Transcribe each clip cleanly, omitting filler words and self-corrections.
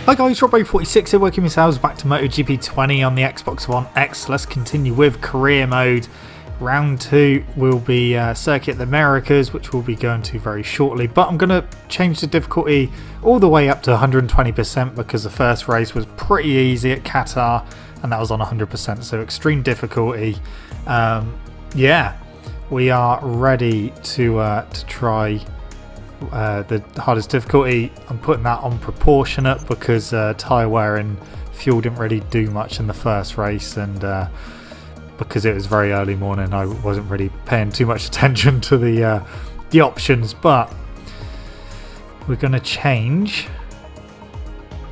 Hi guys, Robbo46 here, welcome yourselves back to MotoGP 20 on the Xbox One X. Let's continue with career mode. Round 2 will be Circuit of the Americas, which we'll be going to very shortly. But I'm going to change the difficulty all the way up to 120% because the first race was pretty easy at Qatar and that was on 100%. So extreme difficulty. Yeah, we are ready to try the hardest difficulty. I'm putting that on proportionate because tyre wear and fuel didn't really do much in the first race, and because it was very early morning I wasn't really paying too much attention to the options. But we're going to change.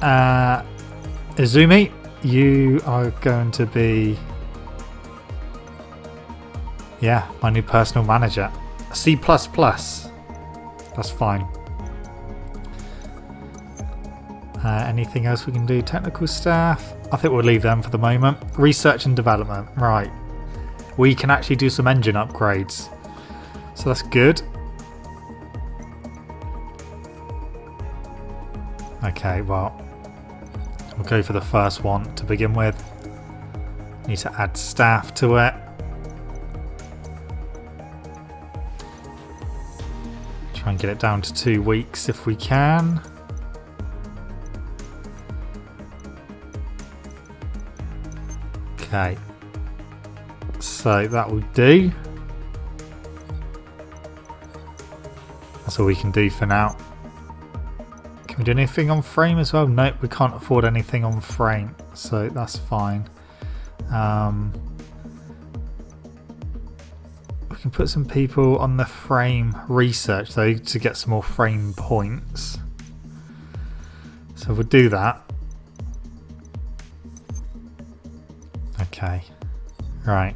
Izumi, you are going to be my new personal manager. C++. That's fine. Anything else we can do? Technical staff? I think we'll leave them for the moment. Research and development. Right. We can actually do some engine upgrades. So that's good. Okay, well, we'll go for the first one to begin with. Need to add staff to it. Try and get it down to 2 weeks if we can. Okay, so that will do. That's all we can do for now. Can we do anything on frame as well? Nope, we can't afford anything on frame, so that's fine. We can put some people on the frame research though to get some more frame points. So we'll do that. Okay, right.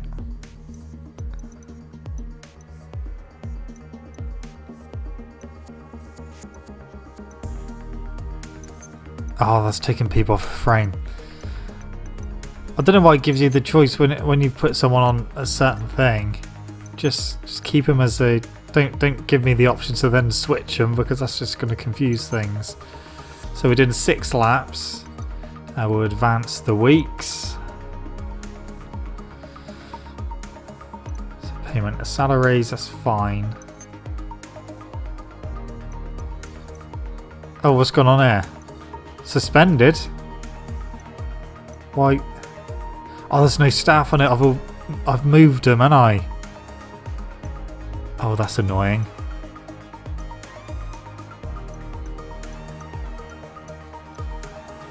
Oh, that's taking people off the frame. I don't know why it gives you the choice when you put someone on a certain thing. Just keep them as a... Don't give me the option to then switch them because that's just going to confuse things. So we're doing 6 laps. We'll advance the weeks. So payment of salaries, that's fine. Oh, what's going on here? Suspended? Why? Oh, there's no staff on it. I've moved them, haven't I? Oh, that's annoying.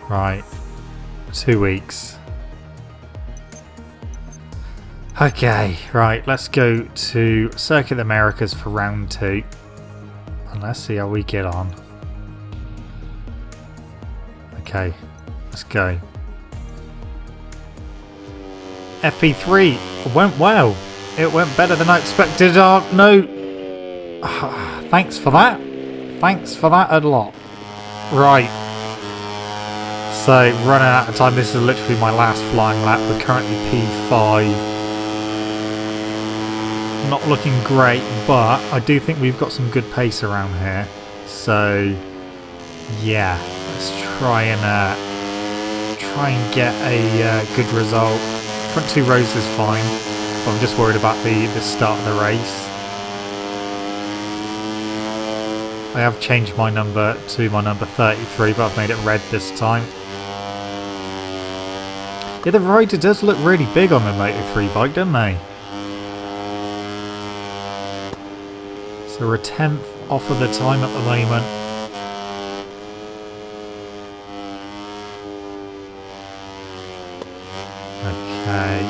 Right. 2 weeks. Okay, right. Let's go to Circuit of the Americas for round 2. And let's see how we get on. Okay, let's go. FP3 went well. It went better than I expected. Oh, no. Thanks for that. Thanks for that a lot. Right. So, running out of time. This is literally my last flying lap. We're currently P5. Not looking great, but I do think we've got some good pace around here. So, yeah. Let's try and get a good result. Front 2 rows is fine. I'm just worried about the start of the race. I have changed my number to my number 33, but I've made it red this time. Yeah, the rider does look really big on the Moto3 bike, don't they? So we're 10th off of the time at the moment. Okay.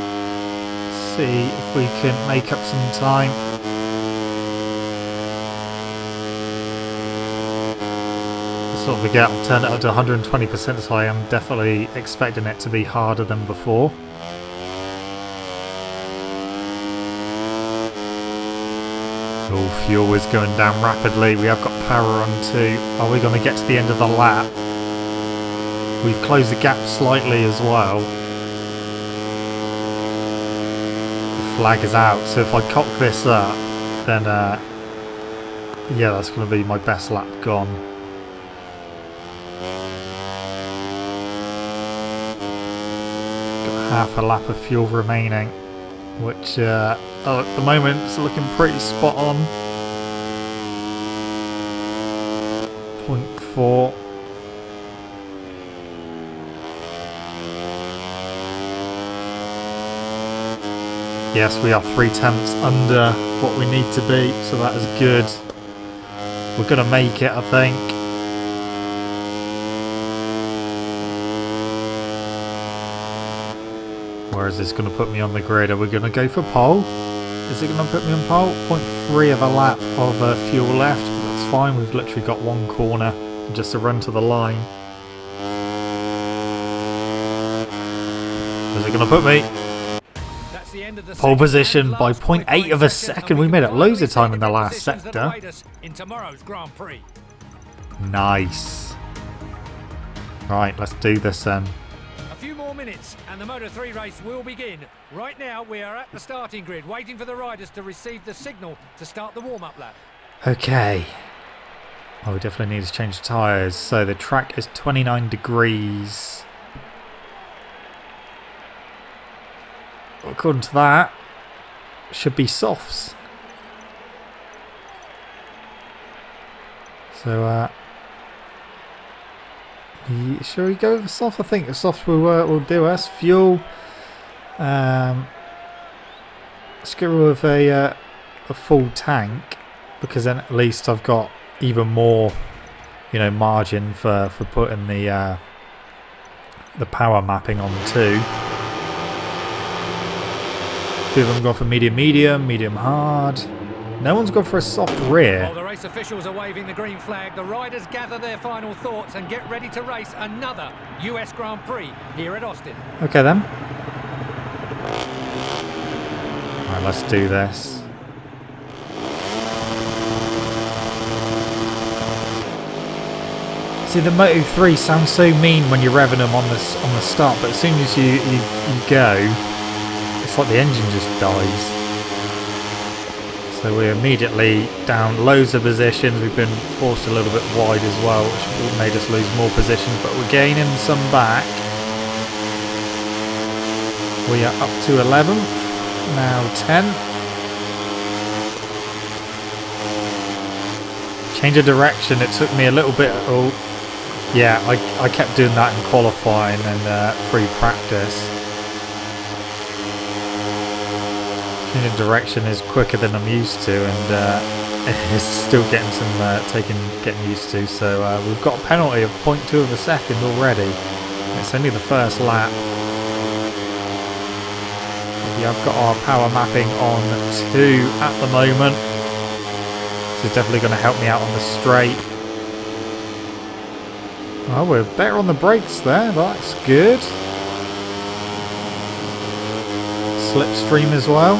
See if we can make up some time. Sort of a gap, turned it up to 120%, so I am definitely expecting it to be harder than before. Oh, fuel is going down rapidly. We have got power on 2. Are we going to get to the end of the lap? We've closed the gap slightly as well. Flag is out, so if I cock this up, then yeah, that's going to be my best lap gone. half a lap of fuel remaining, which at the moment is looking pretty spot on. 0.4. Yes, we are 0.3 under what we need to be, so that is good. We're going to make it, I think. Where is this going to put me on the grid? Are we going to go for pole? Is it going to put me on pole? 0.3 of a lap of fuel left, but that's fine. We've literally got one corner just to run to the line. Is it going to put me? Pole position by 0.8 of a second. We made it loads of time in the last sector. Nice. Right, let's do this then. A few more minutes and the Moto3 race will begin. Right now we are at the starting grid waiting for the riders to receive the signal to start the warm-up lap. Okay. Oh, we definitely need to change the tyres. So the track is 29 degrees. According to that, should be softs. So, shall we go with soft? I think the soft will do us. Fuel. Let's go with a full tank, because then at least I've got even more, margin for putting the power mapping on too. Two of them go for medium hard. No one's gone for a soft rear. While the race officials are waving the green flag, the riders gather their final thoughts and get ready to race another US Grand Prix here at Austin. Okay then. Alright, let's do this. See, the Moto3 sounds so mean when you're revving them on the start, but as soon as you go, it's like the engine just dies. So we're immediately down loads of positions. We've been forced a little bit wide as well, which made us lose more positions, but we're gaining some back. We are up to 11th, now 10th. Change of direction, it took me a little bit. Oh, yeah, I kept doing that in qualifying and free practice. Change of direction is quicker than I'm used to, and it's still getting getting used to. So we've got a penalty of 0.2 of a second already. It's only the first lap. Yeah, I've got our power mapping on 2 at the moment. This is definitely going to help me out on the straight. Oh, we're better on the brakes there. That's good. Slipstream as well.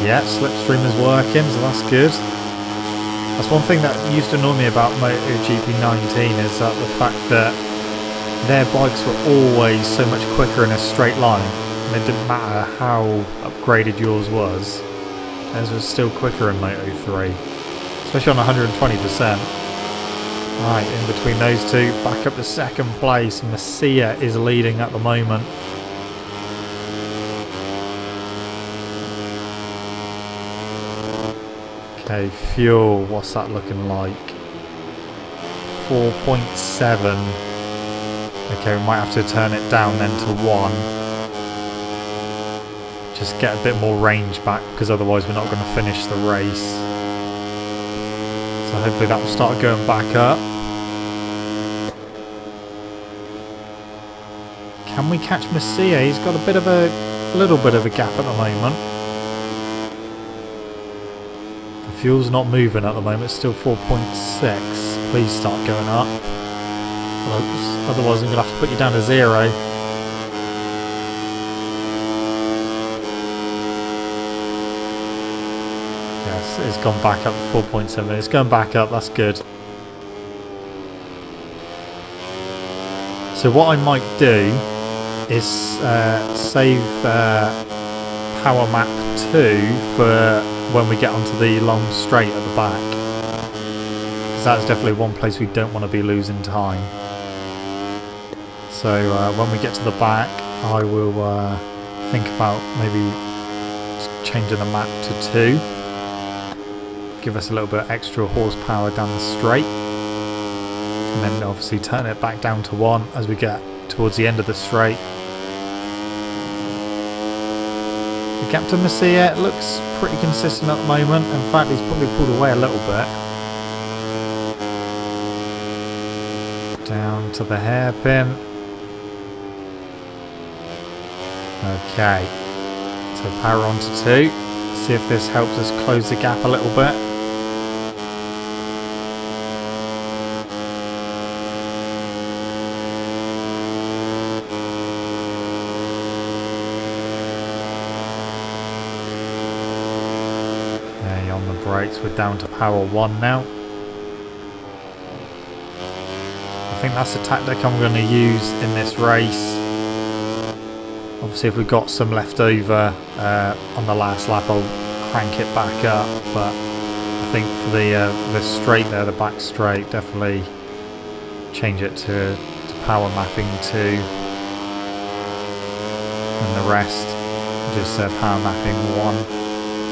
Yeah, slipstream is working, so that's good. That's one thing that used to annoy me about MotoGP 19 is that the fact that their bikes were always so much quicker in a straight line. And it didn't matter how upgraded yours was. Theirs was still quicker in Moto3. Especially on 120%. Right, in between those two, back up to second place. Masia is leading at the moment. Okay, fuel, what's that looking like? 4.7. Okay, we might have to turn it down then to 1. Just get a bit more range back, because otherwise we're not going to finish the race. So hopefully that will start going back up. Can we catch Masia? He's got a little bit of a gap at the moment. The fuel's not moving at the moment, it's still 4.6. Please start going up. Otherwise I'm going to have to put you down to 0. Yes, it's gone back up to 4.7. It's going back up, that's good. So what I might do is save Power Map 2 for when we get onto the long straight at the back. Because that's definitely one place we don't want to be losing time. So when we get to the back, I will think about maybe changing the map to 2. Give us a little bit extra horsepower down the straight. And then obviously turn it back down to 1 as we get towards the end of the straight. The gap to Masia looks pretty consistent at the moment. In fact, he's probably pulled away a little bit. Down to the hairpin. Okay, so power on to 2. See if this helps us close the gap a little bit. Okay, on the brakes, we're down to power 1 now. I think that's the tactic I'm going to use in this race. Obviously, if we've got some left over on the last lap, I'll crank it back up. But I think for the straight there, the back straight, definitely change it to power mapping 2, and the rest just power mapping 1.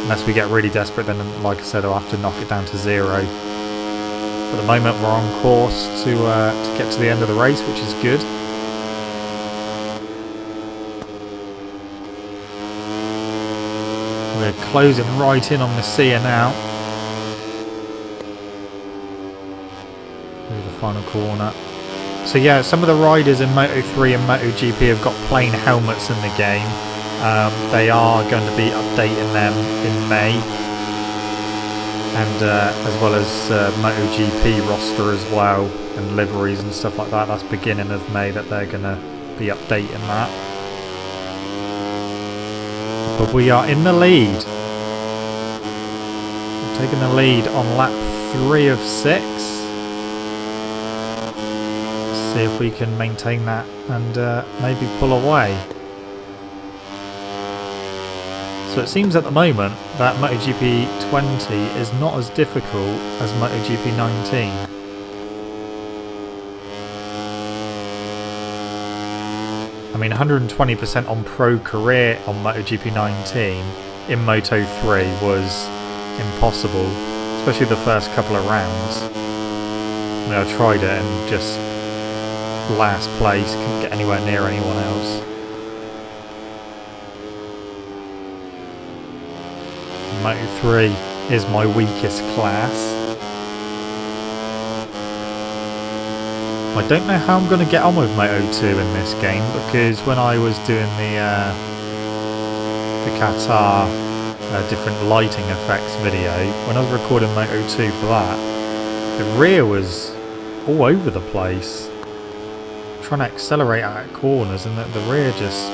Unless we get really desperate, then like I said, I'll have to knock it down to 0. But at the moment, we're on course to get to the end of the race, which is good. We're closing right in on Masia now. Through the final corner. So yeah, some of the riders in Moto3 and MotoGP have got plain helmets in the game. They are going to be updating them in May. And as well as MotoGP roster as well, and liveries and stuff like that. That's beginning of May that they're going to be updating that. But we are in the lead. We're taking the lead on lap 3 of 6. See if we can maintain that and maybe pull away. So it seems at the moment that MotoGP 20 is not as difficult as MotoGP 19. I mean, 120% on pro career on MotoGP 19 in Moto3 was impossible, especially the first couple of rounds. I mean, I tried it and just last place, couldn't get anywhere near anyone else. Moto3 is my weakest class. I don't know how I'm going to get on with Moto2 in this game, because when I was doing the Qatar different lighting effects video, when I was recording Moto2 for that, the rear was all over the place. Trying to accelerate out of corners, and the rear just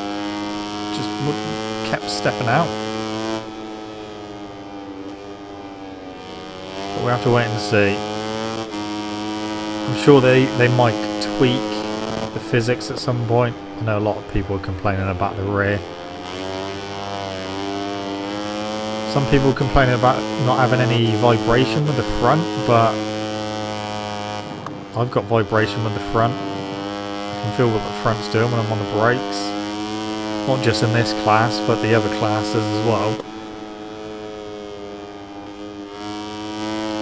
kept stepping out. But we have to wait and see. I'm sure they might tweak the physics at some point. I know a lot of people are complaining about the rear. Some people complaining about not having any vibration with the front, but I've got vibration with the front. I can feel what the front's doing when I'm on the brakes. Not just in this class, but the other classes as well.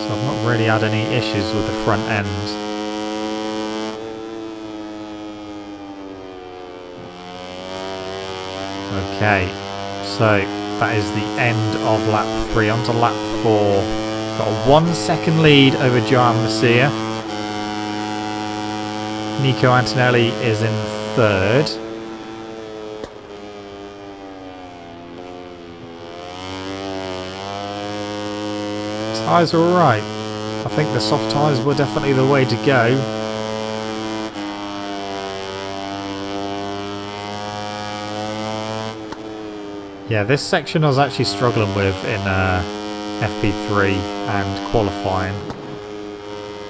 So I've not really had any issues with the front end. Okay, so that is the end of lap 3. On to lap 4. Got a 1 second lead over Joan Masia. Nico Antonelli is in 3rd. Tyres are alright. I think the soft tyres were definitely the way to go. Yeah, this section I was actually struggling with in FP3 and qualifying.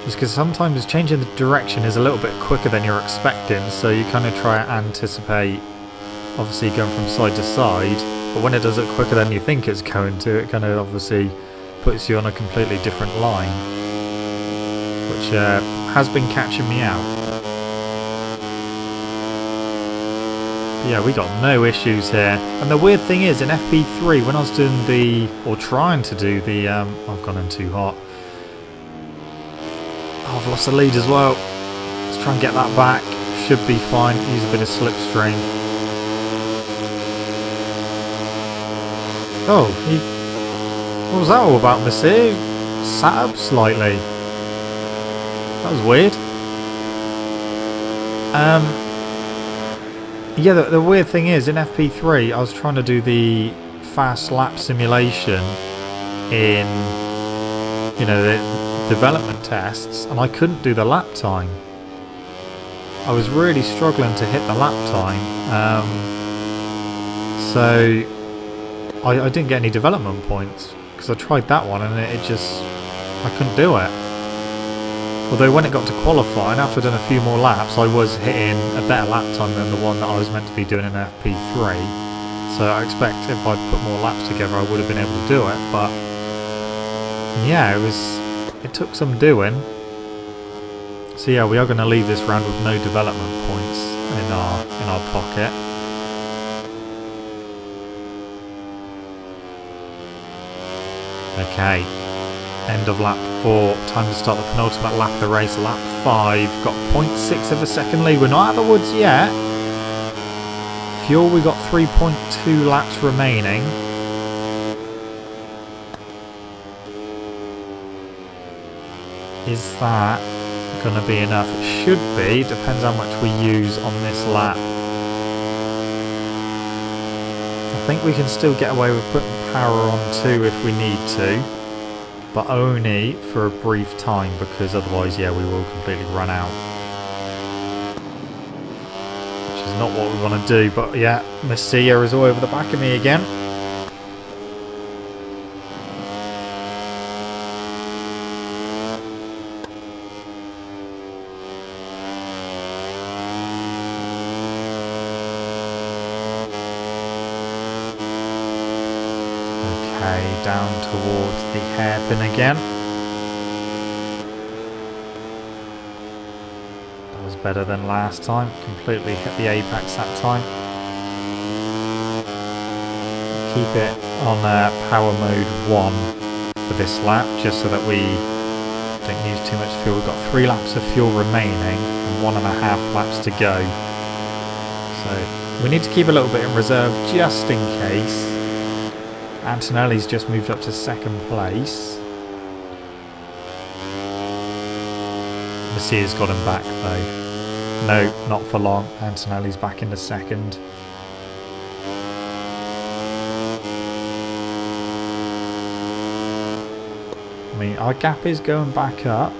Just because sometimes changing the direction is a little bit quicker than you're expecting, so you kind of try and anticipate, obviously going from side to side, but when it does it quicker than you think it's going to, it kind of obviously puts you on a completely different line, which has been catching me out. Yeah, we got no issues here. And the weird thing is, in FP3, when I was doing trying to do the, I've gone in too hot. Oh, I've lost the lead as well. Let's try and get that back. Should be fine. Use a bit of slipstream. Oh, what was that all about, Monsieur? Sat up slightly. That was weird. Yeah, the weird thing is, in FP3, I was trying to do the fast lap simulation in, you know, the development tests, and I couldn't do the lap time. I was really struggling to hit the lap time. So I didn't get any development points, because I tried that one and it just, I couldn't do it. Although when it got to qualifying, after I'd done a few more laps, I was hitting a better lap time than the one that I was meant to be doing in FP3. So I expect if I'd put more laps together, I would have been able to do it. But yeah, it took some doing. So yeah, we are going to leave this round with no development points in our pocket. Okay. End of lap 4, time to start the penultimate lap of the race, lap 5, got 0.6 of a second lead, we're not out of the woods yet. Fuel, we got 3.2 laps remaining. Is that going to be enough? It should be, depends how much we use on this lap. I think we can still get away with putting power on 2 if we need to. But only for a brief time, because otherwise, yeah, we will completely run out. Which is not what we want to do, but yeah, Messia is all over the back of me again. Down towards the hairpin again. That was better than last time. Completely hit the apex that time. Keep it on power mode 1 for this lap, just so that we don't use too much fuel. We've got 3 laps of fuel remaining and 1.5 laps to go. So we need to keep a little bit in reserve just in case. Antonelli's just moved up to 2nd place. Messia's got him back though. No, not for long. Antonelli's back into 2nd. I mean, our gap is going back up.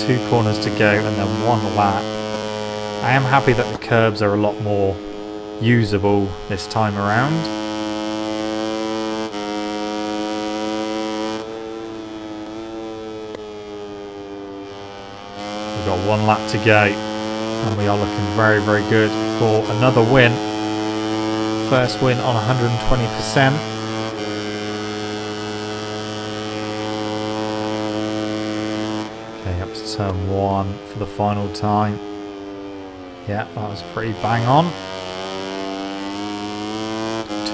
Two corners to go and then 1 lap. I am happy that the curbs are a lot more usable this time around. We've got 1 lap to go and we are looking very, very good for another win. First win on 120%. Up to turn 1 for the final time. Yeah, that was pretty bang on.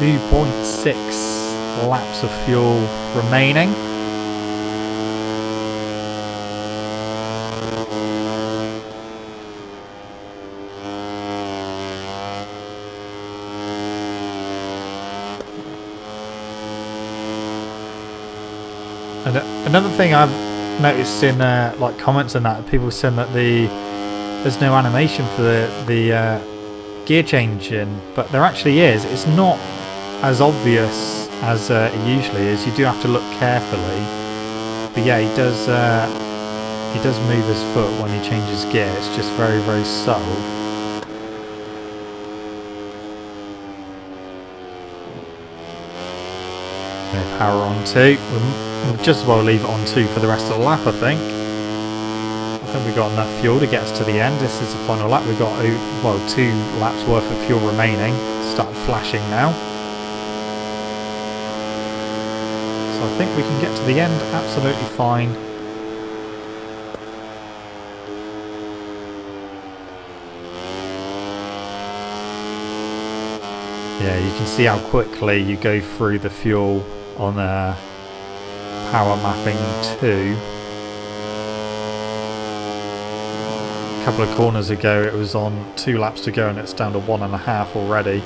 2.6 laps of fuel remaining. And another thing I've noticed in like comments and that, people saying that there's no animation for the gear change in, but there actually is. It's not as obvious as it usually is. You do have to look carefully, but yeah, he does move his foot when he changes gear. It's just very, very subtle. Okay, power on 2. We'll just as well leave it on 2 for the rest of the lap, I think. I think we've got enough fuel to get us to the end. This is the final lap. We've got, well, 2 laps worth of fuel remaining. started flashing now. So I think we can get to the end absolutely fine. Yeah, you can see how quickly you go through the fuel on power mapping 2. A couple of corners ago it was on 2 laps to go and it's down to 1.5 already.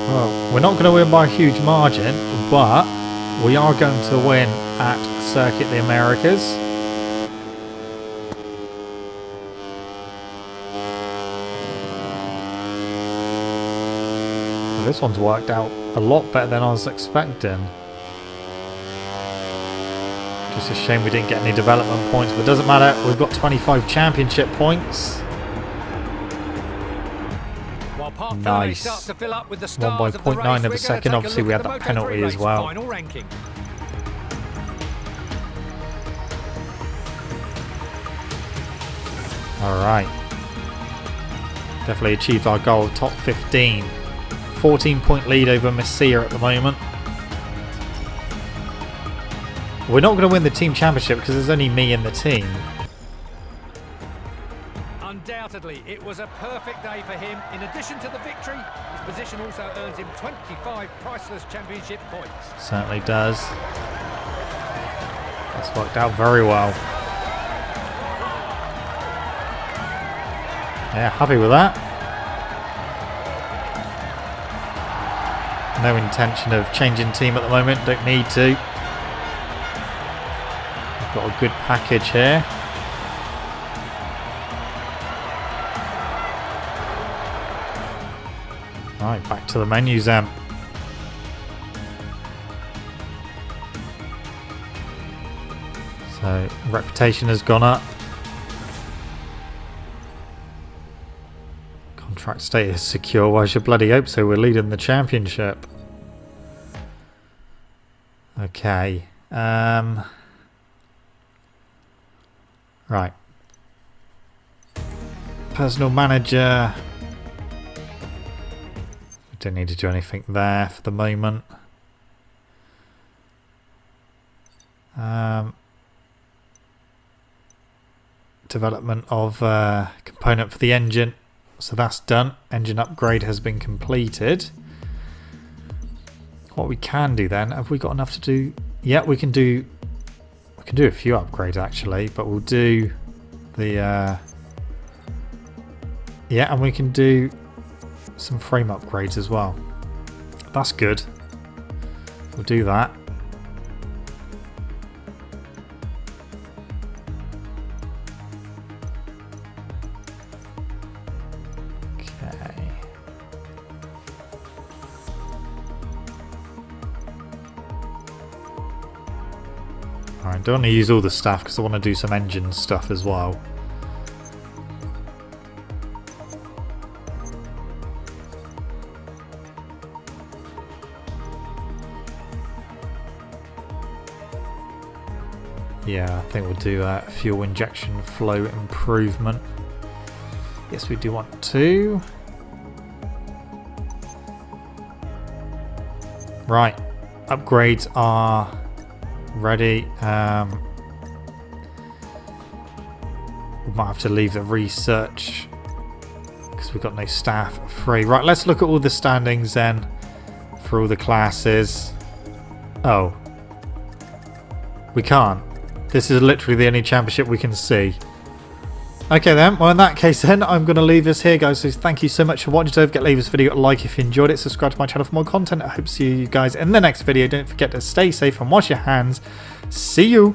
Well, we're not going to win by a huge margin, but we are going to win at Circuit the Americas. Well, this one's worked out a lot better than I was expecting. Just a shame we didn't get any development points, but it doesn't matter. We've got 25 championship points. Nice. 1 by 0.9 of a second. Obviously we had that penalty as well. Alright. Definitely achieved our goal of top 15. 14-point lead over Messia at the moment. We're not going to win the team championship because there's only me in the team. Undoubtedly, it was a perfect day for him. In addition to the victory, his position also earns him 25 priceless championship points. Certainly does. That's worked out very well. Yeah, happy with that. No intention of changing team at the moment, don't need to. We've got a good package here. Right, back to the menus then. So, reputation has gone up. Contract status secure. Well, I should bloody hope so. We're leading the championship. Okay. Right. Personal manager. We don't need to do anything there for the moment. Development of component for the engine. So that's done. Engine upgrade has been completed. What we can do then, have we got enough to do? Yeah, we can do a few upgrades actually, but we'll do the yeah, and we can do some frame upgrades as well. That's good. We'll do that. I don't want to use all the stuff because I want to do some engine stuff as well. Yeah, I think we'll do a fuel injection flow improvement. Yes, we do want to. Right, upgrades are ready. We might have to leave the research because we've got no staff free. Right, let's look at all the standings then for all the classes. Oh, we can't. This is literally the only championship we can see. Okay then, well in that case then, I'm going to leave this here guys, so thank you so much for watching. Don't forget to leave this video a like if you enjoyed it, subscribe to my channel for more content. I hope to see you guys in the next video. Don't forget to stay safe and wash your hands. See you!